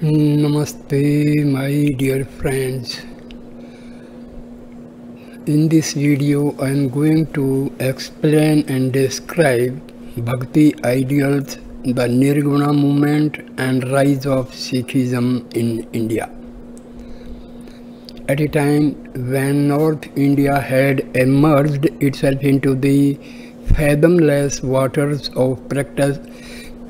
Namaste, my dear friends. In this video, I am going to explain and describe Bhakti ideals, the Nirguna movement, and rise of Sikhism in India. At a time when North India had immersed itself into the fathomless waters of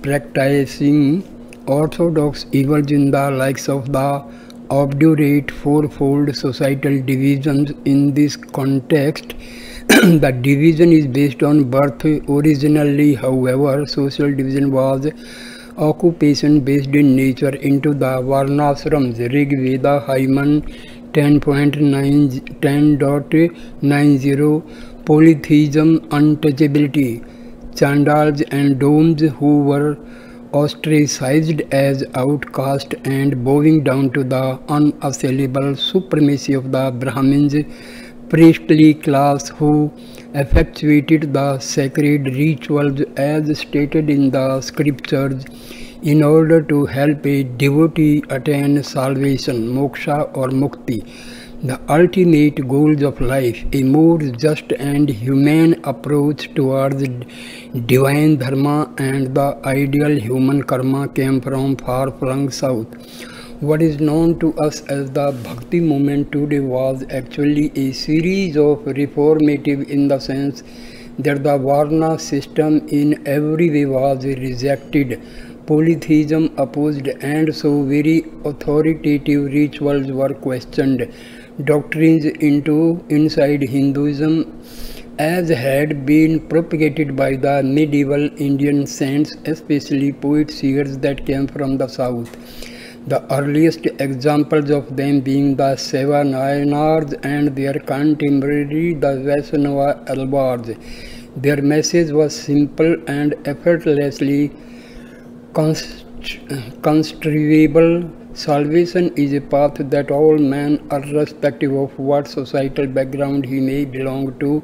practicing orthodox evils in the likes of the obdurate fourfold societal divisions. In this context, the division is based on birth. Originally, however, social division was occupation based in nature into the Varnasrams. Rig Veda Hyman 10.90 polytheism, untouchability, Chandals and Domes who were ostracized as outcasts and bowing down to the unassailable supremacy of the Brahmins, priestly class who effectuated the sacred rituals as stated in the scriptures in order to help a devotee attain salvation, moksha or mukti, the ultimate goals of life. A more just and humane approach towards divine dharma and the ideal human karma came from far-flung south. What is known to us as the Bhakti movement today was actually a series of reformative in the sense that the Varna system in every way was rejected, polytheism opposed, and so very authoritative rituals were questioned. Doctrines inside Hinduism as had been propagated by the medieval Indian saints, especially poets, seers that came from the south. The earliest examples of them being the Seva Nayanars and their contemporary the Vaishnava Alvars. Their message was simple and effortlessly construable. Salvation is a path that all men, irrespective of what societal background he may belong to,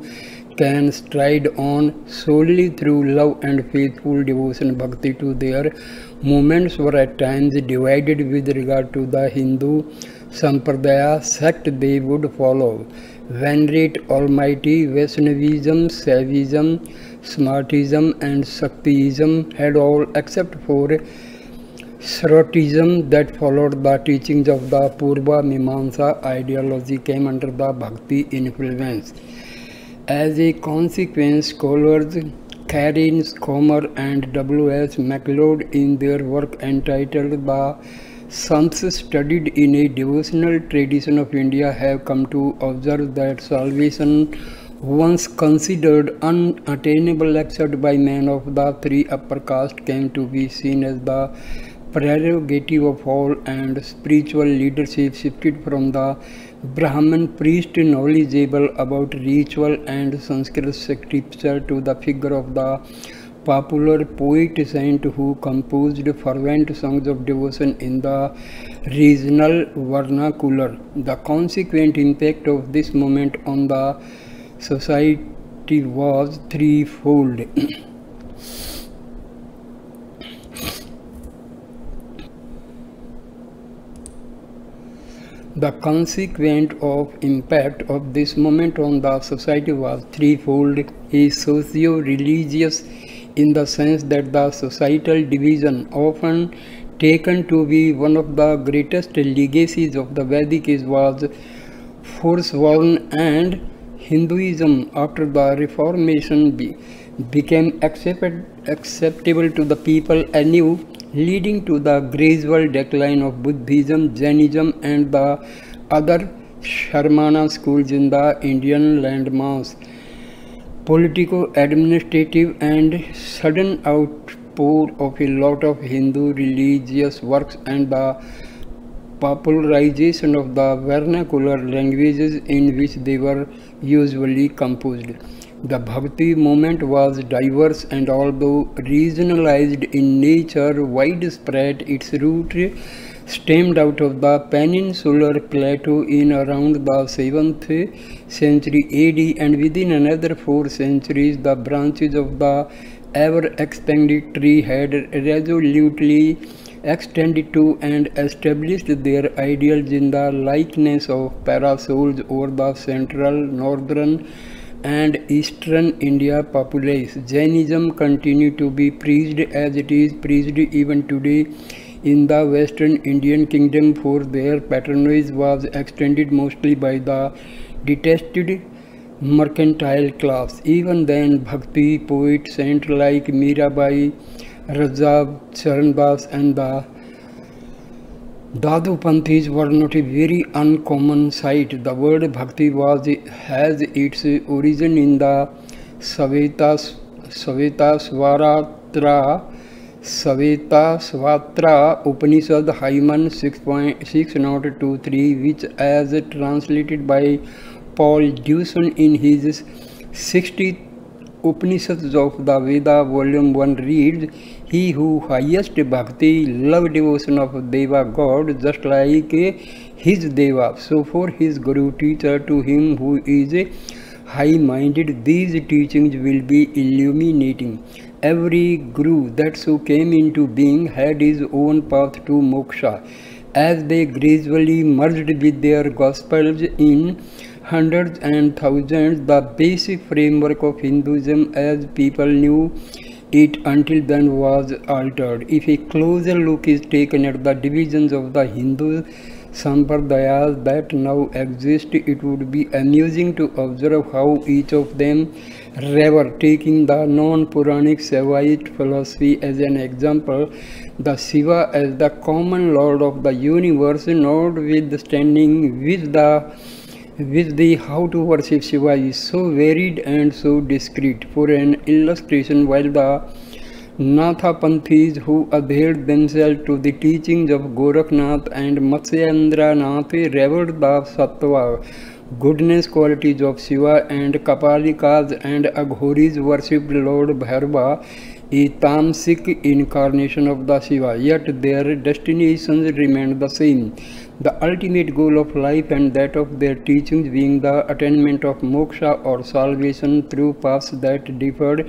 can stride on solely through love and faithful devotion. Bhakti to their movements were at times divided with regard to the Hindu Sampradaya sect they would follow. Venerate Almighty, Vaishnavism, Saivism, Smartism and Shaktiism had all except for Srotism that followed the teachings of the Purva Mimamsa ideology came under the Bhakti influence. As a consequence, scholars Karen Skomer and W.S. MacLeod in their work entitled The Sons Studied in a Devotional Tradition of India have come to observe that salvation, once considered unattainable except by men of the three upper castes, came to be seen as the prerogative of all, and spiritual leadership shifted from the Brahman priest knowledgeable about ritual and Sanskrit scripture to the figure of the popular poet saint who composed fervent songs of devotion in the regional vernacular. The consequent impact of this movement on the society was threefold. The consequent impact of this movement on the society was threefold. A socio-religious, in the sense that the societal division, often taken to be one of the greatest legacies of the Vedic age, was forsworn, and Hinduism after the Reformation became acceptable to the people anew, leading to the gradual decline of Buddhism, Jainism and the other Shramana schools in the Indian landmass. Politico-administrative and sudden outpour of a lot of Hindu religious works and the popularization of the vernacular languages in which they were usually composed. The Bhakti movement was diverse and although regionalized in nature, widespread. Its root stemmed out of the peninsular plateau in around the 7th century AD, and within another 4 centuries the branches of the ever expanded tree had resolutely extended to and established their ideals in the likeness of parasols over the central, northern, and eastern India populace. Jainism continued to be preached as it is preached even today in the western Indian kingdom, for their patronage was extended mostly by the detested mercantile class. Even then, Bhakti poets saints like Mirabai, Raja Charandas, and the Dadu Panthis were not a very uncommon sight. The word Bhakti has its origin in the Savetasvatra Upanishad Hyman 6.6023, which, as translated by Paul Deussen in his 60 Upanishads of the Veda, Volume 1, reads, "He who highest bhakti, love devotion of Deva God, just like his Deva, so for his Guru teacher to him who is high-minded, these teachings will be illuminating." Every Guru that so came into being had his own path to moksha. As they gradually merged with their gospels in hundreds and thousands, the basic framework of Hinduism as people knew it until then was altered. If a closer look is taken at the divisions of the Hindu sampradayas that now exist, it would be amusing to observe how each of them revered. Taking the non-Puranic Shivaite philosophy as an example, the Shiva as the common lord of the universe, notwithstanding which the how to worship Shiva is so varied and so discreet. For an illustration, while the Nathapanthis, who adhered themselves to the teachings of Gorakhnath and Matsyendranath, revered the sattva, goodness qualities of Shiva, and Kapalikas and Aghoris worshipped Lord Bhairava, a tamasic incarnation of the Shiva, yet their destinations remained the same. The ultimate goal of life and that of their teachings being the attainment of moksha or salvation through paths that differed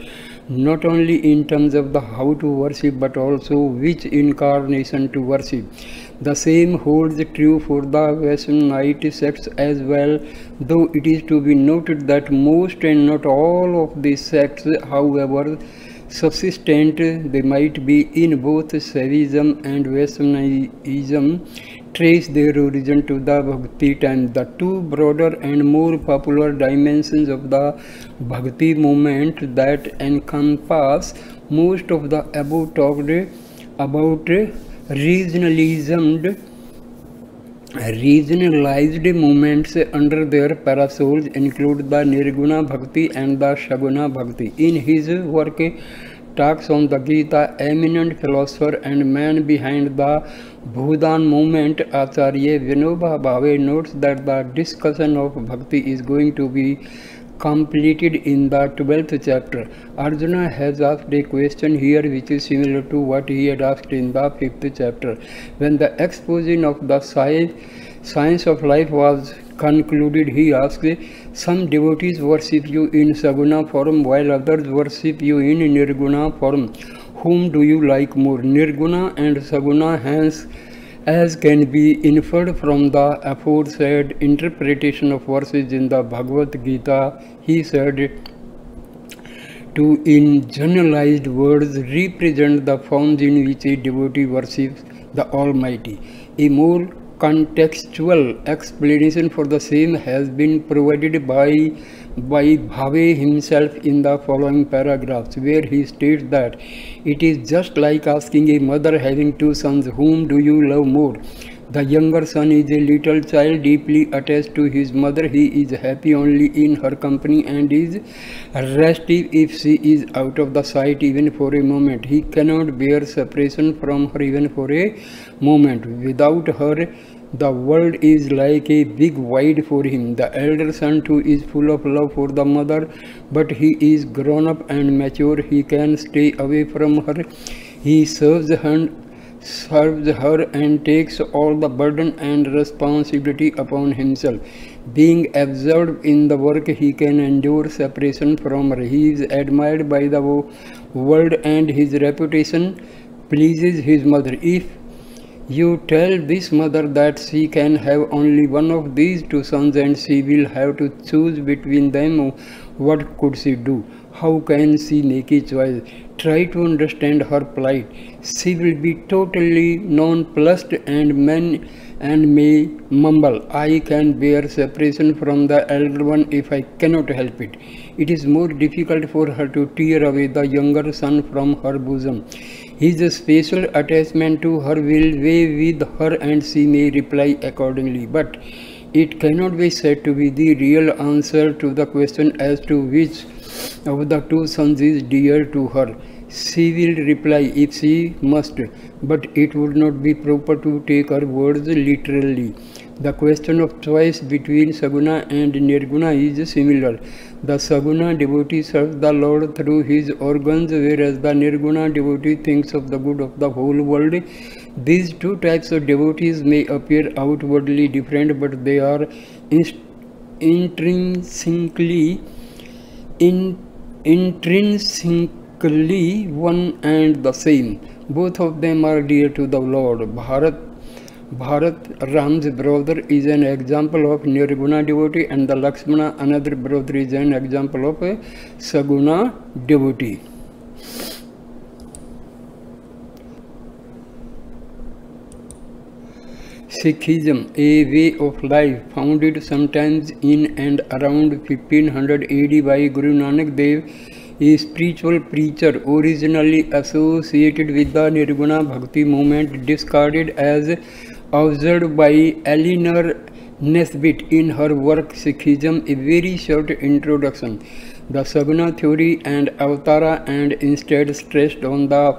not only in terms of the how to worship but also which incarnation to worship. The same holds true for the Vaishnavite sects as well, though it is to be noted that most and not all of these sects, however subsistent they might be in both Shaivism and Vaishnavism, trace their origin to the Bhakti time. The two broader and more popular dimensions of the Bhakti movement that encompass most of the above talked about regionalized movements under their parasols include the Nirguna Bhakti and the Shaguna Bhakti. In his work Talks on the Gita, eminent philosopher and man behind the Bhudan movement, Acharya Vinoba Bhave notes that the discussion of Bhakti is going to be completed in the 12th chapter. Arjuna has asked a question here which is similar to what he had asked in the 5th chapter. When the exposition of the science of life was concluded, he asked, some devotees worship you in Saguna form while others worship you in Nirguna form. Whom do you like more? Nirguna and Saguna, hence, as can be inferred from the aforesaid interpretation of verses in the Bhagavad Gita, he said, to in generalized words represent the forms in which a devotee worships the Almighty. A more contextual explanation for the same has been provided by Bhave himself in the following paragraphs, where he states that it is just like asking a mother having two sons, whom do you love more? The younger son is a little child deeply attached to his mother. He is happy only in her company and is restive if she is out of the sight even for a moment. He cannot bear separation from her even for a moment. Without her, the world is like a big void for him. The elder son too is full of love for the mother, but he is grown up and mature. He can stay away from her. He serves her and takes all the burden and responsibility upon himself. Being absorbed in the work, he can endure separation from her. He is admired by the world and his reputation pleases his mother. If you tell this mother that she can have only one of these two sons and she will have to choose between them, what could she do? How can she make a choice? Try to understand her plight. She will be totally nonplussed and may mumble, I can bear separation from the elder one if I cannot help it. It is more difficult for her to tear away the younger son from her bosom. His special attachment to her will weigh with her and she may reply accordingly. But it cannot be said to be the real answer to the question as to which of the two sons is dear to her. She will reply if she must, but it would not be proper to take her words literally. The question of choice between Saguna and Nirguna is similar. The Saguna devotee serves the Lord through his organs, whereas the Nirguna devotee thinks of the good of the whole world. These two types of devotees may appear outwardly different, but they are intrinsically one and the same. Both of them are dear to the Lord. Bharat, Ram's brother, is an example of Nirguna devotee, and the Lakshmana, another brother, is an example of a Saguna devotee. Sikhism, a way of life founded sometimes in and around 1500 AD by Guru Nanak Dev, a spiritual preacher originally associated with the Nirguna Bhakti movement, discarded as observed by Eleanor Nesbit in her work Sikhism, a very short introduction. The Saguna theory and Avatara, and instead stressed on the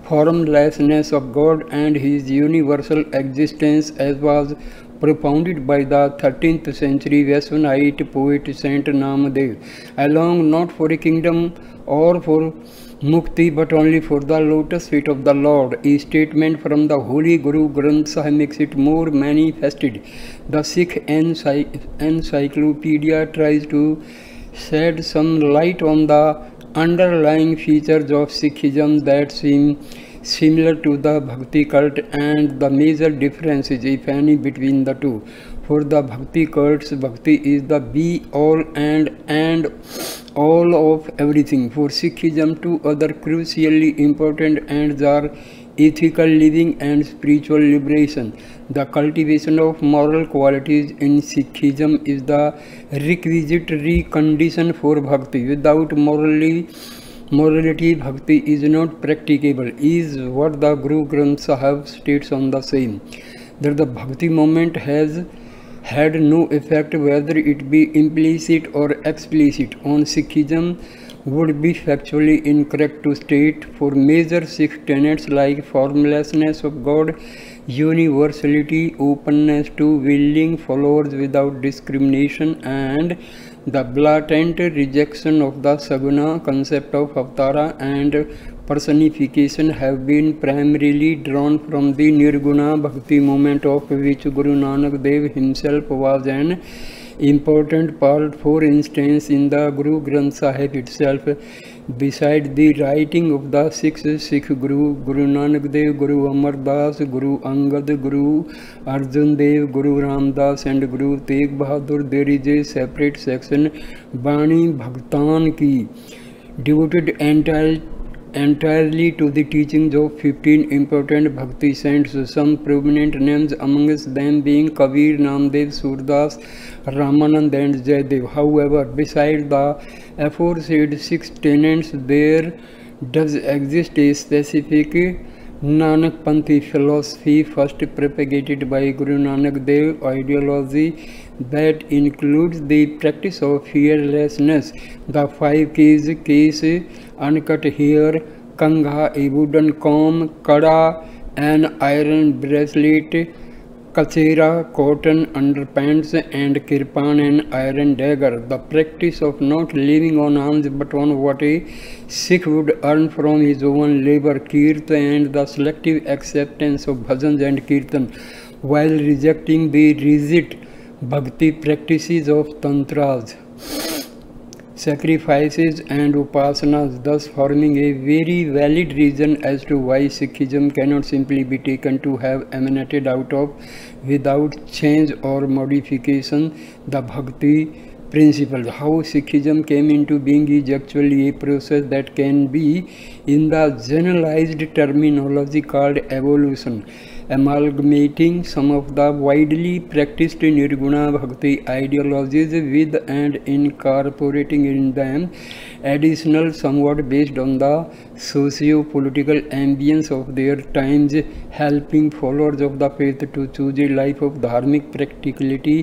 formlessness of God and his universal existence, as was propounded by the 13th century Vaishnavite poet Saint Namadev, along not for a kingdom or for mukti but only for the lotus feet of the Lord. A statement from the Holy Guru Granth Sahib makes it more manifested. The Sikh Encyclopedia tries to shed some light on the underlying features of Sikhism that seem similar to the Bhakti cult and the major differences, if any, between the two. For the Bhakti cults, Bhakti is the be-all and all of everything. For Sikhism, two other crucially important ends are ethical living and spiritual liberation. The cultivation of moral qualities in Sikhism is the requisite condition for Bhakti. Without morality, Bhakti is not practicable, is what the Guru Granth Sahib states on the same. That the Bhakti movement has had no effect, whether it be implicit or explicit, on Sikhism would be factually incorrect to state. For major Sikh tenets like formlessness of God, universality, openness to willing followers without discrimination, and the blatant rejection of the Saguna concept of Avatara and personification have been primarily drawn from the Nirguna Bhakti movement, of which Guru Nanak Dev himself was an important part. For instance, in the Guru Granth Sahib itself, beside the writing of the six Sikh Guru, Guru Nanak Dev, Guru Amar Das, Guru Angad, Guru Arjan Dev, Guru Ram Das and Guru Tegh Bahadur, there is a separate section, Bani Bhagtan Ki, devoted entirely to the teachings of 15 important Bhakti saints, some prominent names amongst them being Kabir, Namdev, Surdas, Ramanand and Jaydev. However, besides the aforesaid six tenets, there does exist a specific Nanakpanthi philosophy first propagated by Guru Nanak Dev, ideology that includes the practice of fearlessness, the 5 Ks, case, uncut hair, kangha, a wooden comb, kada, an iron bracelet, kachera, cotton underpants, and kirpan, an iron dagger. The practice of not living on alms but on what a Sikh would earn from his own labor, kirtan, and the selective acceptance of bhajans and kirtan, while rejecting the rigid bhakti practices of tantras. sacrifices and upasanas, thus forming a very valid reason as to why Sikhism cannot simply be taken to have emanated out of, without change or modification, the bhakti principles. How Sikhism came into being is actually a process that can be, in the generalized terminology, called evolution, amalgamating some of the widely practiced Nirguna Bhakti ideologies with and incorporating in them additional, somewhat based on the socio-political ambience of their times, helping followers of the faith to choose a life of dharmic practicality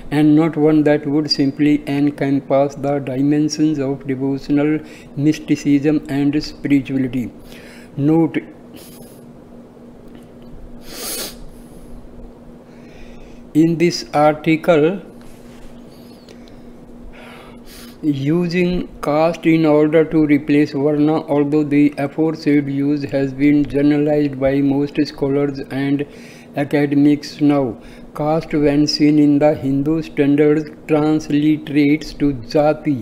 and not one that would simply encompass the dimensions of devotional mysticism and spirituality. Note: in this article, using caste in order to replace Varna, although the aforesaid use has been generalized by most scholars and academics now. Caste, when seen in the Hindu standards, transliterates to Jati,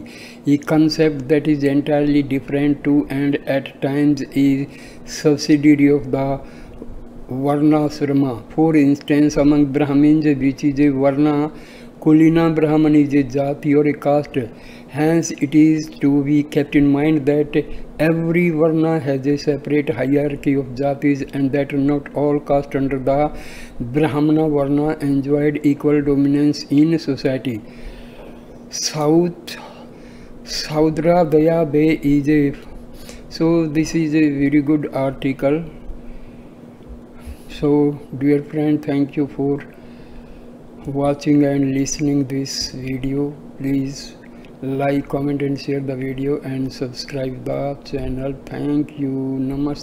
a concept that is entirely different to and at times a subsidiary of the Varnasrama. For instance, among Brahmins, which is a Varna, Kulina Brahman is a Jati or a caste. Hence, it is to be kept in mind that every Varna has a separate hierarchy of Jatis and that not all castes under the Brahmana Varna enjoyed equal dominance in society. Saudra Daya Bay is a... So, this is a very good article. So, dear friend, thank you for watching and listening this video. Please like, comment and share the video and subscribe the channel. Thank you. Namaste.